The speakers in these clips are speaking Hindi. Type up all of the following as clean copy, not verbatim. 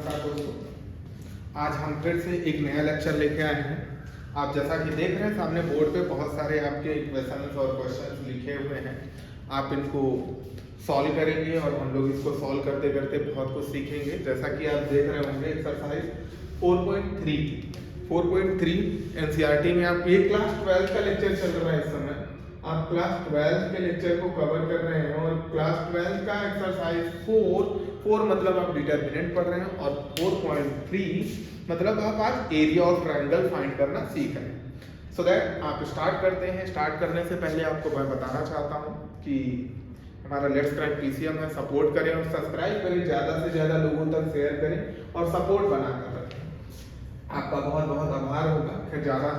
नमस्कार दोस्तों, आज हम फिर से एक नया लेक्चर लेके आए हैं। आप जैसा कि देख रहे हैं सामने बोर्ड पे बहुत सारे आपके क्वेश्चंस और क्वेश्चंस लिखे हुए हैं। आप इनको सॉल्व करेंगे और हम लोग इसको सॉल्व करते करते बहुत कुछ सीखेंगे। जैसा कि आप देख रहे होंगे एक्सरसाइज 4.3 एनसीईआरटी में आप ये क्लास 12 का लेक्चर चल रहा है। इस समय आप क्लास 12 के लेक्चर को कवर कर रहे हैं और क्लास 12 का एक्सरसाइज 4 मतलब आप डिटरमिनेंट पढ़ रहे हैं और 4.3 मतलब आप आज एरिया ऑफ ट्रायंगल फाइंड करना सीख रहे हैं। सो दैट आप स्टार्ट करते हैं। स्टार्ट करने से पहले आपको मैं बताना चाहता हूँ कि हमारा लेट्स क्रैक पीसीएम है, सपोर्ट करें और सब्सक्राइब करें, ज़्यादा से ज़्यादा लोगों तक शेयर करें और सपोर्ट बनाकर रखें। आपका बहुत बहुत आभार होगा। फिर ज़्यादा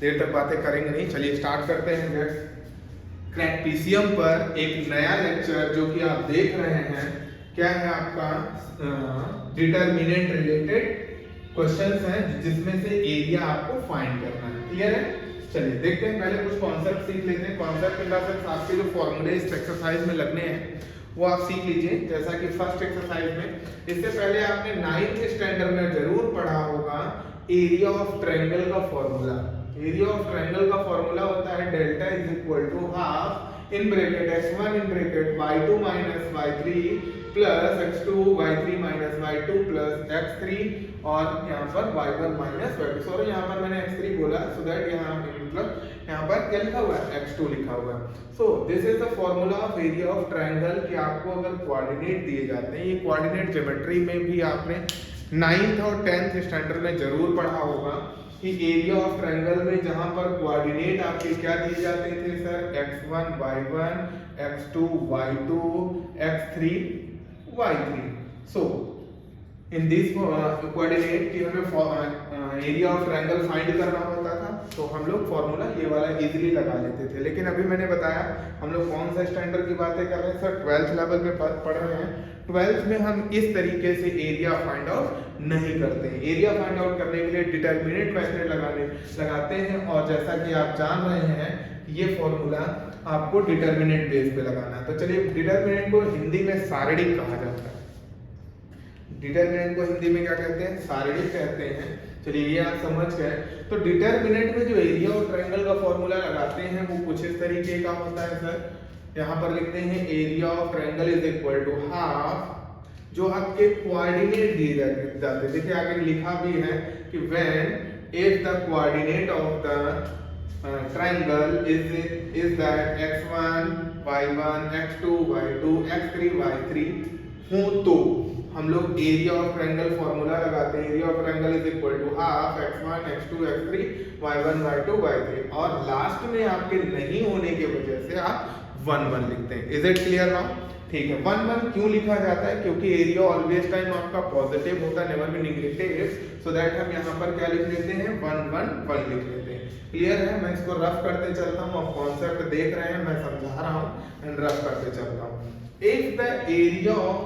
देर तक बातें करेंगे नहीं, चलिए स्टार्ट करते हैं। लेट्स क्रैक पीसीएम पर एक नया लेक्चर जो कि आप देख रहे हैं, क्या है आपका डिटरमिनेंट रिलेटेड क्वेश्चंस हैं जिसमें से एरिया आपको फाइंड करना है। क्लियर है? चलिए देखते हैं। पहले कुछ कॉन्सेप्ट सीख लेते हैं। कॉन्सेप्ट इन द सेंस आपके जो फॉर्मूले इस एक्सरसाइज में लगने हैं वो आप सीख लीजिए। जैसा कि फर्स्ट एक्सरसाइज में, इससे पहले आपने 9th स्टैंडर्ड में जरूर पढ़ा होगा एरिया ऑफ ट्रायंगल का फॉर्मूला। एरिया ऑफ ट्रायंगल का फॉर्मूला होता है delta is equal to half in bracket x1 in bracket y2 minus y3 plus x2 y3 minus y2 plus x3 और यहाँ पर y1 माइनस y2। सॉरी यहाँ पर मैंने x3 बोला, सो दैट यहाँ मतलब यहाँ पर क्या लिखा हुआ है, x2 लिखा हुआ है। So this is the formula of area of triangle कि आपको अगर कोऑर्डिनेट दिए जाते हैं, ये कोऑर्डिनेट ज्योमेट्री में भी आपने 9th और 10th स्टैंडर्ड में जरूर पढ़ा होगा कि एरिया ऑफ ट्रायंगल में जहां पर कोऑर्डिनेट आपके क्या दिए जाते थे sir, x1 y1 x2 y2 x3 y3। So in this coordinate की हमें एरिया ऑफ ट्रायंगल फाइंड करना होता था, तो हम लोग फॉर्मूला ये वाला इजीली लगा लेते थे। लेकिन अभी मैंने बताया हम लोग कौन सा स्टैंडर्ड की बातें कर रहे हैं सर, 12th लेवल में पढ़ रहे हैं। 12th में हम इस तरीके से एरिया फाइंड आउट नहीं करते हैं। एरिया फाइंड आउट करने के लिए डिटरमिनेंट मेथड लगाते हैं और जैसा कि आप जान रहे हैं ये फॉर्मूला आपको डिटरमिनेंट बेस पे लगाना है। तो चलिए, डिटरमिनेंट को हिंदी में सारणिक कहा जाता है। डिटरमिनेंट को हिंदी में क्या कहते हैं, सारणिक कहते हैं। चलिए ये आप समझ गए। तो डिटरमिनेंट में जो एरिया और ट्रायंगल का फॉर्मूला लगाते हैं वो कुछ इस तरीके का होता है सर। यहाँ पर लिखते हैं area of triangle is equal to half जो आपके कोऑर्डिनेट दिए जाते हैं। देखिए आगे लिखा भी है कि when if the coordinate of the triangle is that x1 y1 x2 y2 x3 y3 हो तो हम लोग एरिया ऑफ ट्रायंगल फॉर्मूला लगाते हैं। Area of triangle is equal to half x1 x2 x3 y1 y2 y3 और लास्ट में आपके नहीं होने की वजह से आप 1 1 लिखते हैं। Is it clear now? ठीक है। 1 1 क्यों लिखा जाता है? क्योंकि एरिया ऑलवेज टाइम आपका पॉजिटिव होता है, never be negative. So that हम यहाँ पर क्या लिख लेते हैं, 1 1 1 लिख लेते हैं। क्लियर है? मैं इसको रफ करते चलता हूँ। आप कॉन्सेप्ट देख रहे हैं, मैं समझा रहा हूँ एंड रफ करते चलता हूँ। If the area of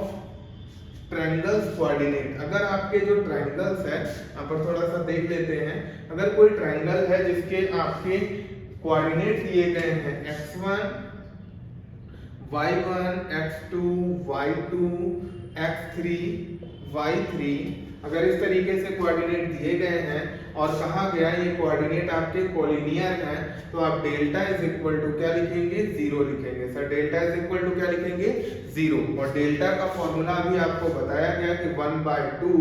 triangles coordinate, अगर आपके जो ट्रायंगल्स है यहाँ पर थोड़ा सा देख लेते हैं। अगर कोई ट्रायंगल है जिसके आपके कोऑर्डिनेट दिए गए हैं x1 y1 x2 y2 x3 y3, अगर इस तरीके से कोऑर्डिनेट दिए गए हैं और कहा गया ये कोऑर्डिनेट आपके कोलिनियर हैं, तो आप डेल्टा इज इक्वल टू क्या लिखेंगे, 0 लिखेंगे। Sir delta is equal to क्या लिखेंगे, 0। और डेल्टा का फॉर्मूला भी आपको बताया गया कि 1/2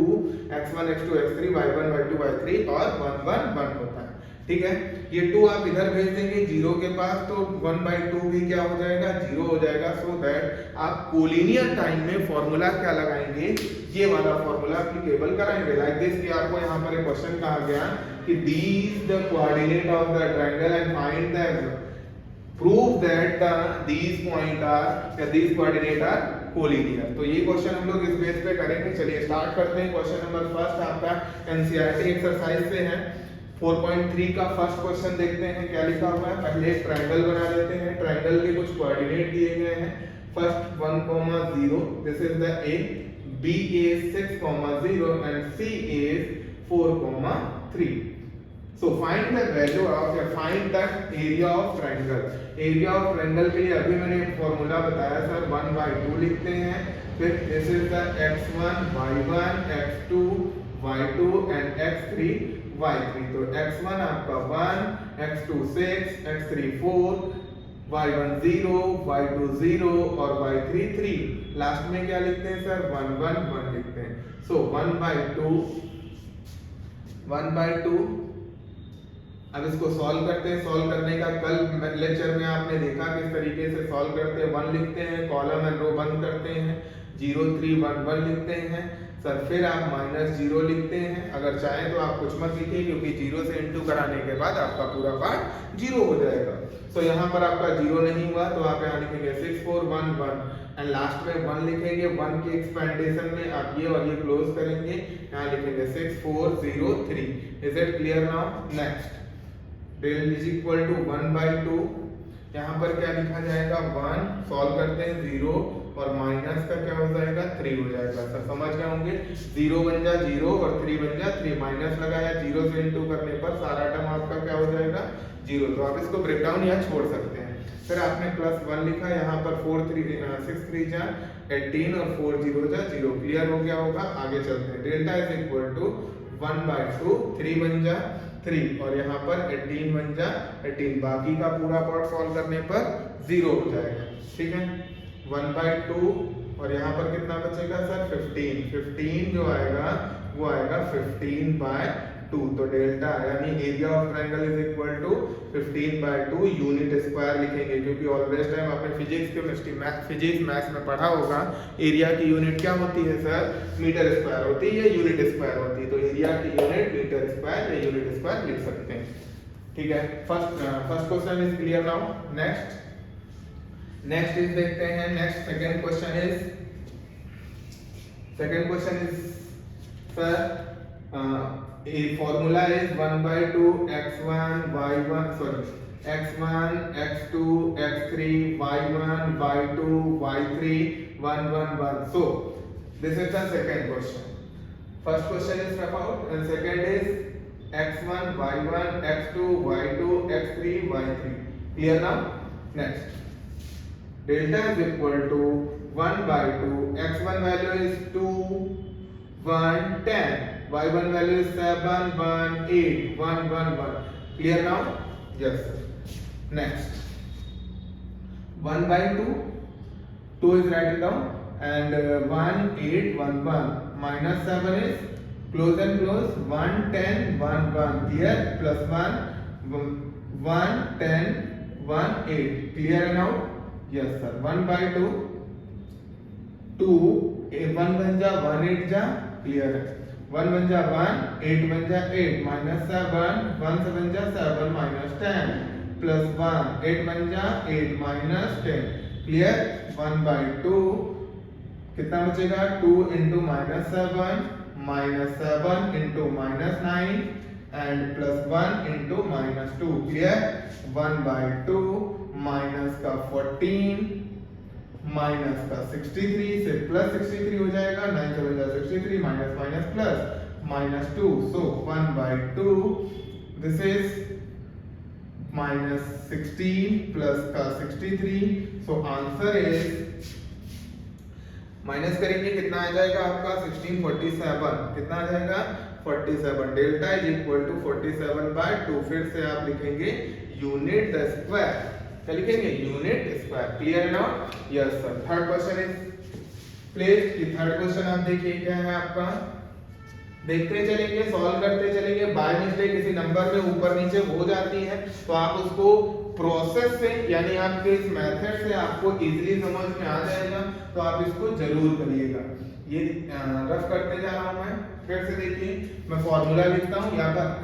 x1 x2 x3 y1 y2 y3 और 1 1 1 होता है। ठीक है, ये 2 आप इधर भेज देंगे 0 के पास, तो 1/2 भी क्या हो जाएगा, 0 हो जाएगा। सो दैट आप कोलिनियर टाइम में फॉर्मूला क्या लगाएंगे, ये वाला फॉर्मूला एप्लीकेबल कराएंगे। लाइक दिस कि आपको यहाँ पर एक क्वेश्चन कहा गया कि these the coordinate of the triangle and find the prove that these point are या these coordinate are collinear। तो ये क्वेश्चन हम लोग इस बेस पे करेंगे। चलिए स्टार्ट करते हैं। क्वेश्चन नंबर फर्स्ट आपका एनसीईआरटी एक्सरसाइज से है। 4.3 का फर्स्ट क्वेश्चन देखते हैं क्या लिखा हुआ है। पहले एक ट्रायंगल बना लेते हैं। ट्रायंगल के कुछ कोऑर्डिनेट दिए गए हैं। First 1, 0, this is the A, B is 6, 0 and C is 4, 3। So find the value of या find the area of triangle. Area of triangle के लिए अभी मैंने फॉर्मूला बताया सर 1/2 लिखते हैं, फिर this is the x1 y1 x2 y2 and x3 y3। तो x1 आपका 1, x2 6, x3 4, y1 0, y2 0 और y3 3। लास्ट में क्या लिखते हैं सर 1 1 1 लिखते हैं। सो 1/2 अब इसको सॉल्व करते हैं। सॉल्व करने का कल लेक्चर में आपने देखा किस तरीके से सॉल्व करते हैं। 1 लिखते हैं, कॉलम एंड रो बंद करते हैं, 0 3 1 1 लिखते हैं सर, फिर आप -0 लिखते हैं। अगर चाहें तो आप कुछ मत लिखिए क्योंकि 0 से इंटू कराने के बाद आपका पूरा पार्ट 0 हो जाएगा। सो यहाँ पर आपका 0 नहीं हुआ तो आप यहाँ लिखेंगे 6 4 1 1 एंड लास्ट में 1 लिखेंगे। 1 के एक्सपेंडेशन में आप ये और ये क्लोज करेंगे, यहाँ लिखेंगे 6 4 0 3। Is it clear now? Next del is equal to 1/2। यहाँ पर क्या लिखा जाएगा 1, सॉल्व करते हैं 0 और माइनस का क्या हो जाएगा 3 हो जाएगा। सर समझ गए होंगे, 0 बन जा 0 और 3 बन जा 3, माइनस लगाया 0 से इंटू करने पर सारा टर्म आपका क्या हो जाएगा 0। तो आप इसको ब्रेक डाउन यहाँ छोड़ सकते हैं। फिर आपने +1 लिखा, यहाँ पर 6 3 जा 18 और 4 0 जा 0। क्लियर हो गया होगा, आगे चलते हैं। डेल्टा इज इक्वल टू 1/2, 3 बन जा 3 और यहाँ पर 18 बन जा 18। बाकी का पूरा पार्ट सॉल्व करने पर 0 हो जाएगा। ठीक है, 1/2 और यहाँ पर कितना बचेगा सर 15। 15 जो आएगा वो आएगा 15/2। तो डेल्टा यानी area of triangle is equal to 15/2 unit square लिखेंगे, क्योंकि ऑलवेज टाइम आपने फिजिक्स केमिस्ट्री फिजिक्स मैथ्स में पढ़ा होगा एरिया की यूनिट क्या होती है सर, मीटर स्क्वायर होती है या यूनिट स्क्वायर होती है। तो एरिया की यूनिट मीटर स्क्वायर या यूनिट स्क्वायर लिख सकते हैं। ठीक है, first question is clear now. Next is देखते हैं। Next second question is sir a formula is 1/2 x1 y1 x1 x2 x3 y1 y2 y3 1 1 1। so this is the second question. First question is about and second is x1 y1 x2 y2 x3 y3। clear now? Next delta is equal to 1/2 x1 value is 2 1 10, y1 value is 7 1 8 1 1 1। clear now? yes sir। next 1/2 2 is written down and 1 8 1 1 minus 7 is close and close 1 10 1 1 clear, plus 1 10 1 8। clear now? yes sir। 1/2 2 1 बन जा 1 8 जा, क्लियर है। 1 बन जा 1 8 बन जा 8 माइनस 7 1 से बन जा 7 माइनस 10 प्लस 1 8 बन जा 8 माइनस 10। क्लियर? 1/2 कितना बचेगा 2 into -7 -7 into -9 and plus 1 into -2। Clear? 1/2 minus का 14 माइनस का 63 से प्लस 63 हो जाएगा, 9 से बचा 63 minus minus plus -2। So 1/2 this is -16 plus का 63। सो आंसर इज माइनस करेंगे कितना आ जाएगा आपका 16 47। कितना आ जाएगा 47। Delta is equal to 47/2। फिर से आप लिखेंगे यूनिट द स्क्वायर, क्या लिखेंगे यूनिट स्क्वायर। क्लियर है ना? Yes sir. Third question is please. Third question आप देखिए क्या है आपका, देखते चलेंगे सॉल्व करते चलेंगे। बाय मिस्टेक किसी नंबर में ऊपर नीचे हो जाती है तो आप उसको प्रोसेस से यानी आपके इस मेथड से आपको इजीली समझ में आ जाएगा, तो आप इसको जरूर करिएगा। ये रफ करते जा रहा हूं मैं, फिर से देखिए मैं फॉर्मूला लिखता हूं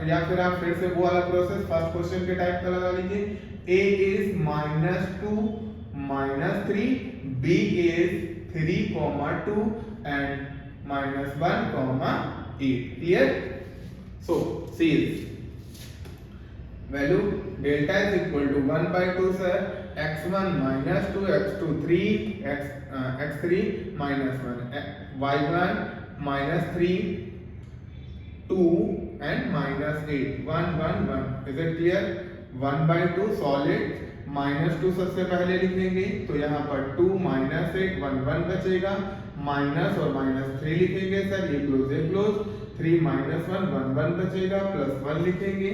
या फिर आप फिर से वो वाला प्रोसेस फर्स्ट क्वेश्चन के टाइप का लगा लीजिए। a is -2 -3, b is 3, 2 and -1, 8। clear? so c is value delta is equal to 1/2 sir, x1 -2 x2 3 x3 -1 y1 -3 2 and minus 8 1 1 1 is it clear 1/2 solid -2 सबसे पहले लिखेंगे तो यहाँ पर 2 minus 8 1 1 बचेगा माइनस और -3 लिखेंगे सर ये क्लोज 3 minus 1 1 1 बचेगा +1 लिखेंगे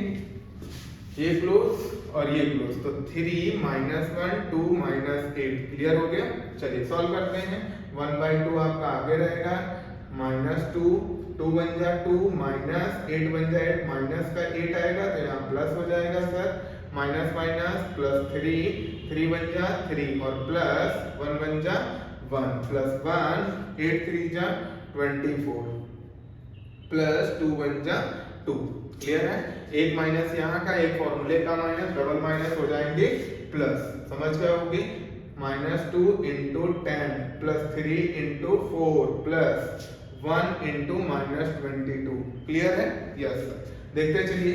ये क्लोज और ये क्लोज तो 3 minus 1 2 minus 8 क्लियर हो गया। चलिए सॉल्व करते हैं 1/2 आपका आगे रहेगा -2 2 बन जा 2 माइनस 8 बन जा 8 माइनस का 8 आएगा तो यहाँ प्लस हो जाएगा सर माइनस माइनस +3 बन जा 3 और प्लस 1 बन जा 1 प्लस 1 8 3 जा 24 प्लस 2 बन जा 2 क्लियर है। एक माइनस यहाँ का एक फॉर्मूले का माइनस डबल माइनस हो जाएंगे प्लस समझ गए होंगे -2 into 10 +3 into 4 plus 1 into -22 clear है यस सर। देखते चलिए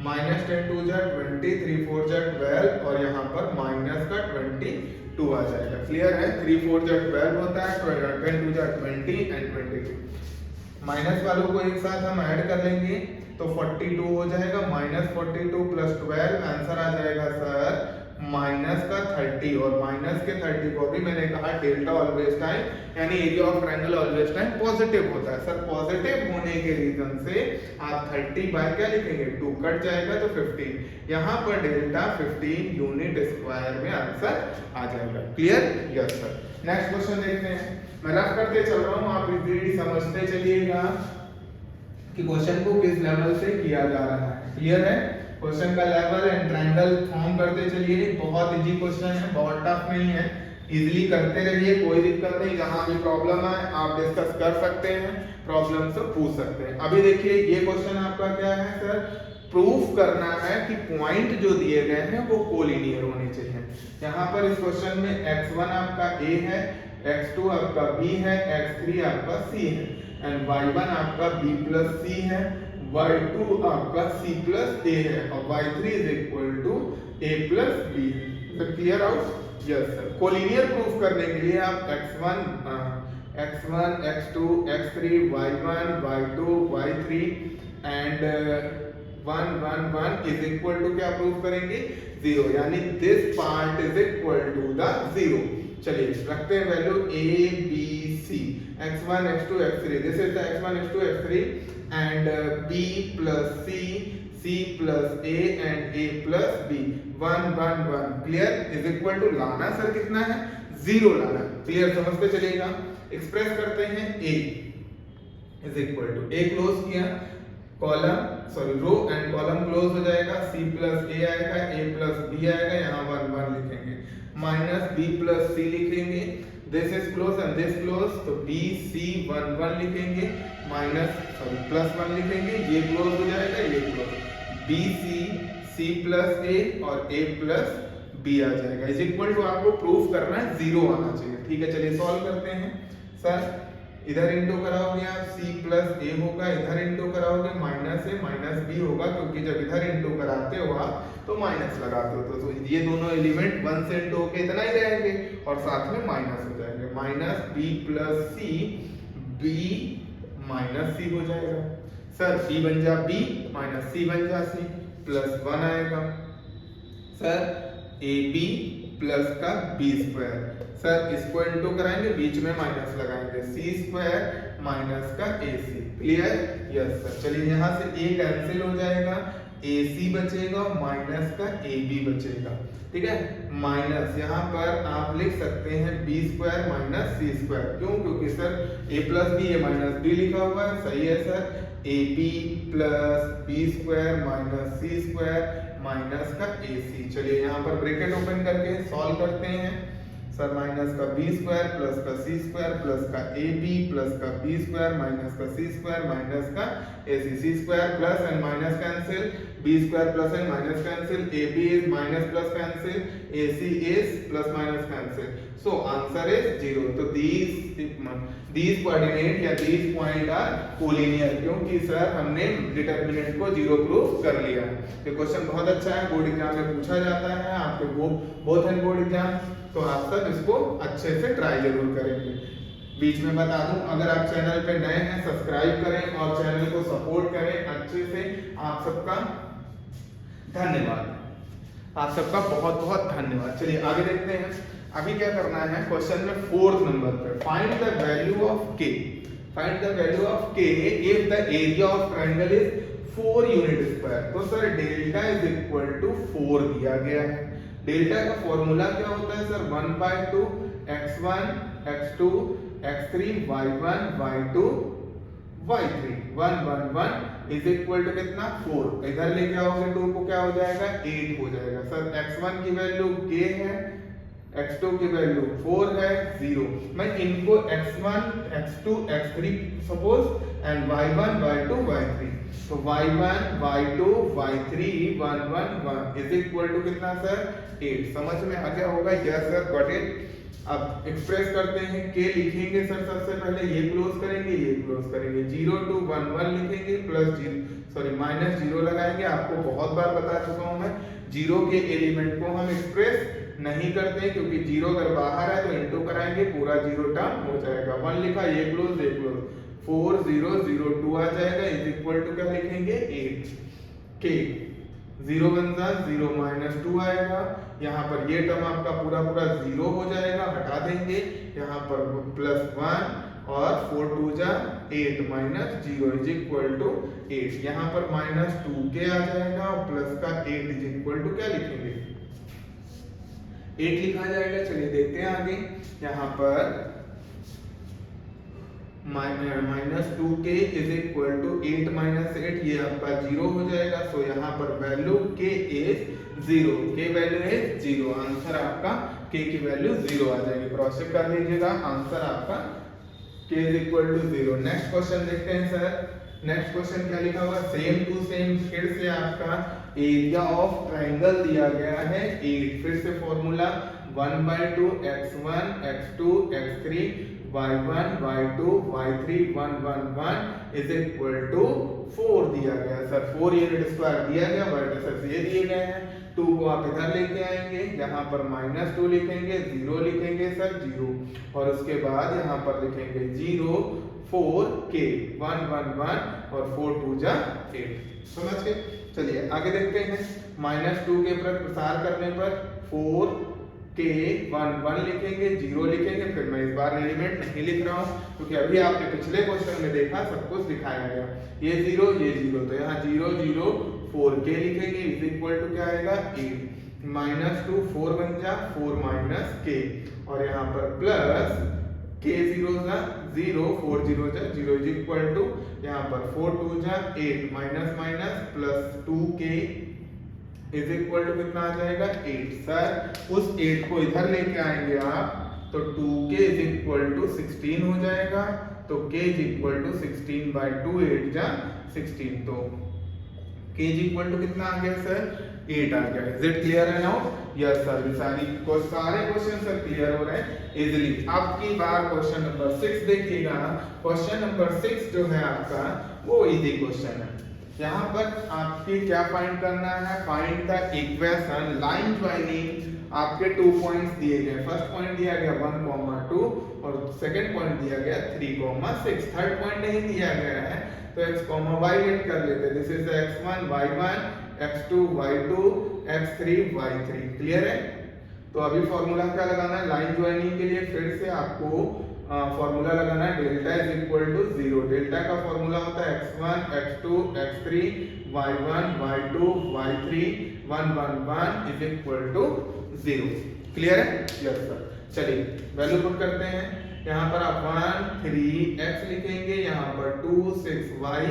-10 2 जा 20 3 4 जा 12 और यहाँ पर माइनस का 22 आ जाएगा क्लियर है 3 4 जा 12 होता है 10 2 जा 20 एंड 22 माइनस वालों को एक साथ हम ऐड कर लेंगे तो 42 हो जाएगा -42 + 12 आंसर आ जाएगा सर माइनस का 30 और माइनस के 30 को भी मैंने कहा डेल्टा ऑलवेज टाइम यानी area of triangle always time positive होता है सर। पॉजिटिव होने के रीजन से आप 30 बाय क्या लिखेंगे 2 कट जाएगा तो 15 यहाँ पर डेल्टा 15 यूनिट स्क्वायर में आंसर आ जाएगा clear yes sir. Next question देखते हैं मैं रफ करते चल रहा हूँ आप इजीली समझते चलिएगा कि क्वेश्चन को किस लेवल से किया जा रहा है क्लियर है। क्वेश्चन का लेवल एंड ट्रायंगल फॉर्म करते चलिए बहुत इजी क्वेश्चन है बहुत टफ नहीं है इजीली करते रहिए कोई दिक्कत नहीं जहां भी प्रॉब्लम आए आप डिस्कस कर सकते हैं प्रॉब्लम से पूछ सकते हैं। अभी देखिए ये क्वेश्चन आपका क्या है सर प्रूफ करना है कि पॉइंट जो दिए गए हैं वो कोलिनियर होने चाहिए। यहाँ पर इस क्वेश्चन में x1 आपका a है x2 आपका b है x3 आपका c है एंड y1 आपका b + c है y2 आपका c + a है और y3 = a + b है। तो clear out yes sir. Collinear proof करने के लिए आप x1 x2 x3 y1 y2 y3 and 1 1 1 = क्या प्रूफ करेंगे 0 यानी दिस पार्ट = द 0। चलिए रखते हैं value a b c x1 x2 x3 this is the x1 x2 x3 and b plus c plus a and a plus b 1 1 1 clear is equal to लाना सर कितना है 0 लाना क्लियर समझते चलिएगा। एक्सप्रेस करते हैं a is equal to a close किया column sorry row and column close हो जाएगा c plus a आएगा a plus b आएगा यहाँ 1 1 लिखेंगे माइनस b plus c लिखेंगे this is close and this close तो b c 1 1 लिखेंगे माइनस सॉरी +1 लिखेंगे ये क्लोज हो जाएगा ये close b c plus a और a plus b आ जाएगा इज इक्वल टू आपको प्रूफ करना है 0 आना चाहिए ठीक है। चलिए सॉल्व करते हैं सर इधर इंटू कराओगे आप c plus a होगा इधर इंटू कराओगे -a -b होगा क्योंकि जब इधर इंटू कराते हो आप तो माइनस लगाते हो तो ये दोनों एलिमेंट 1 से इंटू होके इतना ही रहेंगे और साथ में माइनस हो जाएंगे -b plus c b -c हो जाएगा सर c बन जा b -c बन जा c +1 आएगा सर ab प्लस का b² सर इसको इंटू कराएंगे बीच में माइनस लगाएंगे c² माइनस का ac क्लियर यस सर। चलिए यहाँ से a कैंसिल हो जाएगा ac बचेगा माइनस का ab बचेगा ठीक है माइनस यहाँ पर आप लिख सकते हैं b² - c² क्यों क्योंकि सर a + b ये -b लिखा हुआ है सही है sir ab + b² - c² minus का ac। चलिए यहाँ पर ब्रैकेट ओपन करके सॉल्व करते हैं सर माइनस का b² प्लस का c² प्लस का ab प्लस का b² माइनस का c² माइनस का ac c² plus and minus cancel b² plus and minus cancel ab is minus plus cancel ac is plus minus cancel so answer is 0। तो these कोऑर्डिनेट या these पॉइंट आर कोलिनियर क्योंकि सर हमने डिटरमिनेंट को 0 प्रूफ कर लिया। ये क्वेश्चन बहुत अच्छा है बोर्ड एग्जाम में पूछा जाता है आपके बोथ एंड बोर्ड एग्जाम तो आप सब इसको अच्छे से ट्राई जरूर करेंगे। बीच में बता दूं, अगर आप चैनल पे नए हैं सब्सक्राइब करें और चैनल को सपोर्ट करें अच्छे से। आप सबका धन्यवाद, आप सबका बहुत बहुत धन्यवाद। चलिए आगे देखते हैं। अभी क्या करना है क्वेश्चन में 4th नंबर पे, find the value of k. Find the value of k if the area of triangle is 4 unit square. तो sir delta is equal to 4 दिया गया है। डेल्टा का फॉर्मूला क्या होता है sir, 1/2 x1 x2 x3 y1 y2 y3 1 1 1 is equal to कितना 4। इधर लेके आओगे 2 को क्या हो जाएगा 8 हो जाएगा। सर x1 की वैल्यू k है, x2 की वैल्यू 4 है 0। मैं इनको x1 x2 x3 suppose and y1 y2 y3, तो y1 y2 y3 1 1 1 is equal to कितना सर 8। समझ में आ गया होगा, यस सर गॉट इट। अब एक्सप्रेस करते हैं, k लिखेंगे सर सबसे पहले, ये क्लोज करेंगे ये क्लोज करेंगे, 0 to 1 1 लिखेंगे प्लस -0 लगाएंगे। आपको बहुत बार बता चुका हूं मैं, 0 के एलिमेंट को हम एक्सप्रेस नहीं करते क्योंकि 0 अगर बाहर है तो इनटू कराएंगे, पूरा 0 टर्म हो जाएगा। 1 लिखा, ये क्लोज 4 0 0 2 आ जाएगा इज इक्वल टू क्या लिखेंगे 8 k। 0 1 0 -2 आएगा, यहाँ पर ये टर्म आपका पूरा 0 हो जाएगा, हटा देंगे। यहाँ पर +1 और 4 2 8 -0 इज इक्वल टू 8। यहाँ पर -2k आ जाएगा और प्लस का 8 इज इक्वल टू क्या लिखेंगे 8 लिखा जाएगा। चलिए देखते हैं आगे। यहाँ पर -2k इज इक्वल टू 8 -8, ये आपका 0 हो जाएगा। सो यहाँ पर value k is 0, k value is 0। Answer आपका k की वैल्यू 0 आ जाएगी। क्रॉस चेक कर लीजिएगा, आंसर आपका k is equal to 0। Next question देखते हैं सर। नेक्स्ट क्वेश्चन क्या लिखा हुआ, सेम टू सेम, फिर से आपका एरिया ऑफ ट्रायंगल दिया गया है 8। फिर से formula 1/2 x1 x2 x3 y1 y2 y3 1 1 1 is equal to 4 दिया गया। सर 4 यूनिट स्क्वायर दिया गया, वर्टिसेस ये दिए गए हैं। 2 को आप इधर लेके आएंगे, यहाँ पर -2 लिखेंगे, 0 लिखेंगे सर 0, और उसके बाद यहाँ पर लिखेंगे 0 4 k 1 1 1 और 4 2 8। समझ गए। चलिए आगे देखते हैं। -2 के प्रसार करने पर 4 k 1 1 लिखेंगे, 0 लिखेंगे। फिर मैं इस बार एलिमेंट नहीं लिख रहा हूँ क्योंकि अभी आपने पिछले क्वेश्चन में देखा सब कुछ दिखाया गया, ये 0 ये 0, तो यहाँ 0 0 4 k लिखेंगे इज इक्वल टू क्या आएगा 8। -2 4 1 4 k, और यहाँ पर plus k 0 0 4 0 0 is equal to यहाँ पर 4 2 8 minus plus 2k is equal to कितना आ जाएगा 8। सर उस 8 को इधर लेके आएंगे आप तो 2k इज इक्वल टू 16 हो जाएगा, तो k इज इक्वल टू 16/2 8 16, तो k इज इक्वल टू कितना आ गया सर 8 आ गया। इज इट क्लियर है नाउ? यस सर, सारे क्वेश्चन सर क्लियर हो रहे हैं इजीली। अब की बार क्वेश्चन नंबर 6 देखिएगा। क्वेश्चन नंबर 6 जो है आपका वो इजी क्वेश्चन है। यहाँ पर आपके क्या फाइंड करना है, find the equation line joining. आपके 2 पॉइंट्स दिए गए, फर्स्ट पॉइंट दिया गया 1,2 और सेकंड पॉइंट दिया गया 3,6। थर्ड पॉइंट नहीं दिया गया है तो x, y लेट कर लेते हैं। This is x1 y1 x2 y2 x3 y3। Clear है? तो अभी फॉर्मूला क्या लगाना है लाइन ज्वाइनिंग के लिए, फिर से आपको फॉर्मूला लगाना है delta is equal to 0। Delta का फॉर्मूला होता है x1 x2 x3 y1 y2 y3 1 1 1 is equal to 0। Clear है? Yes sir. चलिए वैल्यू पुट करते हैं। यहाँ पर आप 1 3 x लिखेंगे, यहाँ पर 2 6 y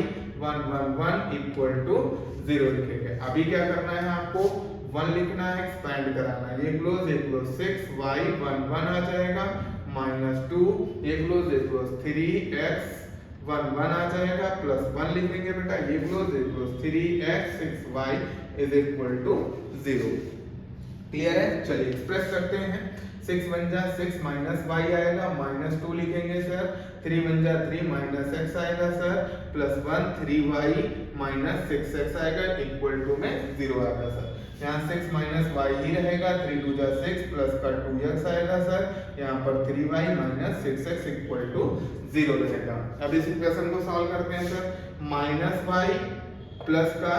1 1 1 इक्वल टू 0 लिखेंगे। अभी क्या करना है आपको 1 लिखना है, एक्सपैंड कराना है, ये क्लोज 6 y 1 1 आ जाएगा -2 ये क्लोज 3x 1 1 आ जाएगा प्लस 1 लिखेंगे बेटा, ये close 3x 6y is equal to 0। Clear है? चलिए एक्सप्रेस करते हैं। 6 1 6 माइनस y आएगा, -2 लिखेंगे सर, 3 1 3 माइनस x आएगा sir, plus 1 3y minus 6x आएगा, इक्वल टू में 0 आएगा सर। यहाँ 6 माइनस वाई ही रहेगा, 3 2 जा 6 प्लस का 2x आएगा सर, यहाँ पर 3y minus 6x equal to 0 रहेगा। अब इस इक्वेशन को सॉल्व करते हैं सर, माइनस वाई प्लस का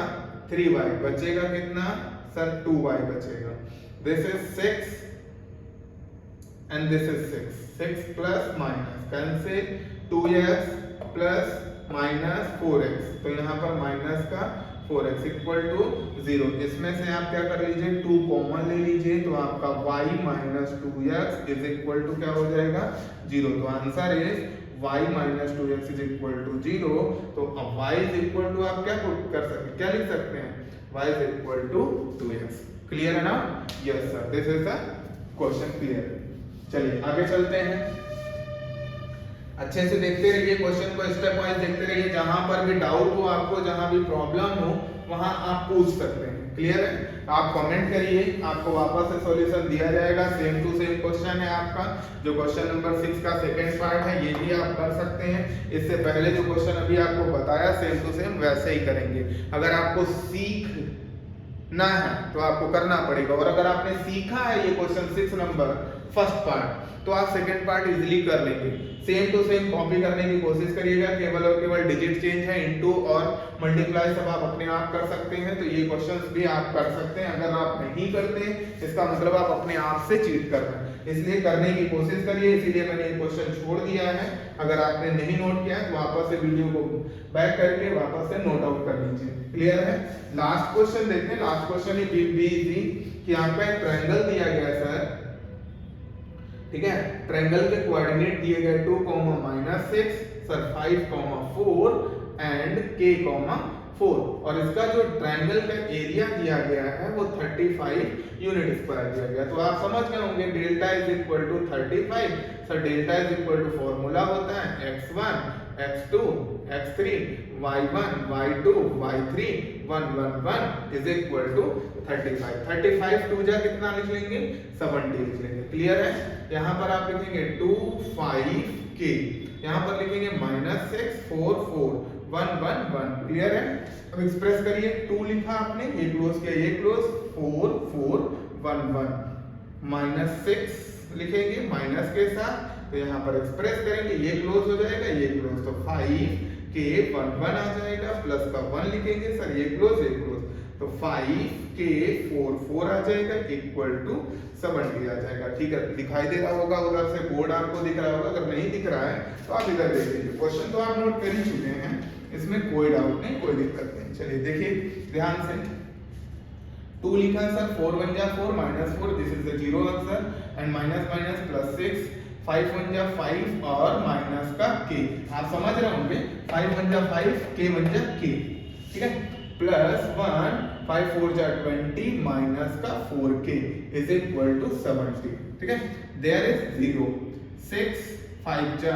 3y बचेगा कितना सर, 2y बचेगा। This is 6 and this is 6 plus minus cancel, 2x plus minus 4x, तो यहाँ पर माइनस का 4x इक्वल टू 0। इसमें से आप क्या कर लीजिए, 2 कॉमन ले लीजिए, तो आपका y minus 2x is equal to क्या हो जाएगा 0। तो answer is y minus 2x is equal to 0। तो अब y इज इक्वल टू आप क्या पुट कर सकते हैं, क्या लिख सकते हैं, y is equal to 2x। Clear है ना? Yes sir, this is the question clear. चलिए आगे चलते हैं, अच्छे से देखते रहिए क्वेश्चन को, स्टेप वाइज देखते रहिए, जहां पर भी डाउट हो आपको, जहां भी प्रॉब्लम हो वहां आप पूछ सकते हैं। क्लियर है? आप कमेंट करिए, आपको वापस से सॉल्यूशन दिया जाएगा, सेम टू सेम क्वेश्चन है आपका। जो क्वेश्चन नंबर 6 का सेकंड पार्ट है ये भी आप कर सकते हैं। इससे पहले जो क्वेश्चन अभी आपको बताया सेम टू सेम वैसे ही करेंगे। अगर आपको सीखना है तो आपको करना पड़ेगा, और अगर आपने सीखा है ये क्वेश्चन 6 नंबर फर्स्ट पार्ट तो आप सेकंड पार्ट इजीली कर लेंगे। सेम टू सेम कॉपी करने की कोशिश करिएगा, केवल और केवल डिजिट चेंज है, इनटू और मल्टीप्लाई सब आप अपने आप कर सकते हैं। तो ये क्वेश्चंस भी आप कर सकते हैं। अगर आप नहीं करते इसका मतलब आप अपने आप से चीट कर रहे हैं, इसलिए करने की कोशिश करिए। इसीलिए मैंने ये क्वेश्चन छोड़ दिया है। अगर आपने नहीं नोट किया तो वापस से वीडियो को बैक करके वापस से नोट आउट कर लीजिए। क्लियर है? लास्ट क्वेश्चन देखते हैं। Last question he be easy कि आपका एक ट्रायंगल दिया गया है सर, ठीक है, ट्रायंगल के कोऑर्डिनेट दिए गए 2, -6 सर 5, 4 एंड k, 4, और इसका जो ट्रायंगल का एरिया दिया गया है वो 35 यूनिट स्क्वायर दिया गया। तो आप समझ गए होंगे delta is equal to 35। Sir delta is equal to formula होता है x1 x2 x3 y1 y2 y3 1 1 1 is equal to 35। 35 2 जा कितना लिख लेंगे, 70 लिख लेंगे। क्लियर है? यहाँ पर आप लिखेंगे 2 5 k, यहाँ पर लिखेंगे -6 4 4 1 1 1। क्लियर है? अब एक्सप्रेस करिए, 2 लिखा आपने, ये क्लोज किया, ये क्लोज, 4 4 1 1 -6 लिखेंगे माइनस के साथ, तो यहाँ पर एक्सप्रेस करेंगे, ये क्लोज हो जाएगा, ये क्लोज, तो 5 k 1 1 आ जाएगा, प्लस का 1 लिखेंगे सर, ये क्लोज ये क्लोज, तो 5 k 4 4 आ जाएगा इक्वल टू 70 आ जाएगा। ठीक है, दिखाई दे रहा होगा, उधर से बोर्ड आपको दिख रहा होगा। अगर नहीं दिख रहा है तो आप इधर देख लीजिए। क्वेश्चन तो आप नोट कर ही चुके हैं, इसमें कोई डाउट नहीं, कोई दिक्कत नहीं। चलिए देखिए ध्यान से, 2 लिखा सर, 4 1 जा 4 -4, this is the zero answer, and minus minus plus 6, 5 1 जा 5 और माइनस का k। आप समझ रहे होंगे, 5 1 जा 5 k 1 जा k, ठीक है, प्लस 1 5 4 जा 20 माइनस का 4k इज इक्वल टू 70। ठीक है, देयर इज 0, 6 5 जा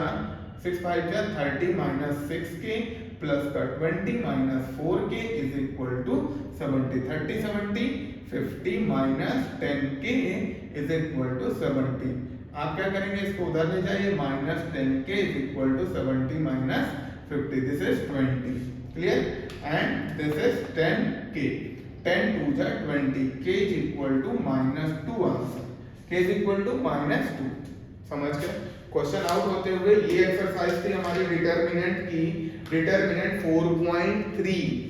30 माइनस 6k प्लस का 20 minus 4k is equal to 70। 30 70 50 minus 10k is equal to 70। आप क्या करेंगे, इसको उधर ले जाइए, minus 10k is equal to 70 minus 50, this is 20। Clear? And this is 10k, 10 2 जा 20, k is equal to -2 answer, k is equal to -2। समझ गए? क्वेश्चन आउट होते हुए ये एक्सरसाइज थी हमारी डिटरमिनेंट की, डिटरमिनेंट 4.3,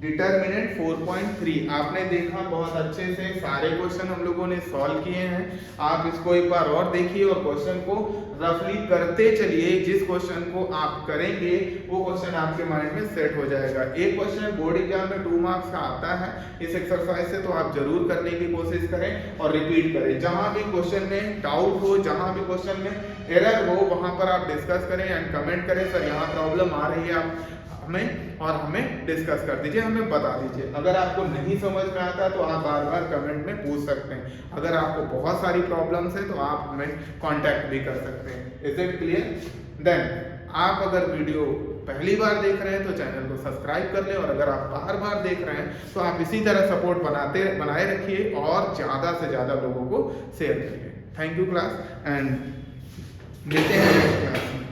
डिटरमिनेंट 4.3 आपने देखा बहुत अच्छे से, सारे क्वेश्चन हम लोगों ने सॉल्व किए हैं। आप इसको एक बार और देखिए और क्वेश्चन को रफली करते चलिए। जिस क्वेश्चन को आप करेंगे वो क्वेश्चन आपके माइंड में सेट हो जाएगा। एक क्वेश्चन बोर्ड एग्जाम में 2 मार्क्स का आता है इस एक्सरसाइज से, तो आप जरूर करने की कोशिश करें और रिपीट करें। जहां भी क्वेश्चन में डाउट हो, जहां भी क्वेश्चन में एरर हो, वहां पर आप डिस्कस करें एंड कमेंट करें, सर यहाँ प्रॉब्लम आ रही है आप हमें, और हमें डिस्कस कर दीजिए, हमें बता दीजिए। अगर आपको नहीं समझ में आता तो आप बार बार कमेंट में पूछ सकते हैं। अगर आपको बहुत सारी प्रॉब्लम्स है तो आप हमें कांटेक्ट भी कर सकते हैं। Is it clear? देन आप अगर वीडियो पहली बार देख रहे हैं तो चैनल को सब्सक्राइब कर लें, और अगर आप बार बार देख रहे हैं तो आप इसी तरह सपोर्ट बनाए रखिए और ज़्यादा से ज़्यादा लोगों को शेयर करिए। थैंक यू क्लास, एंड मिलते हैं नेक्स्ट क्लास में।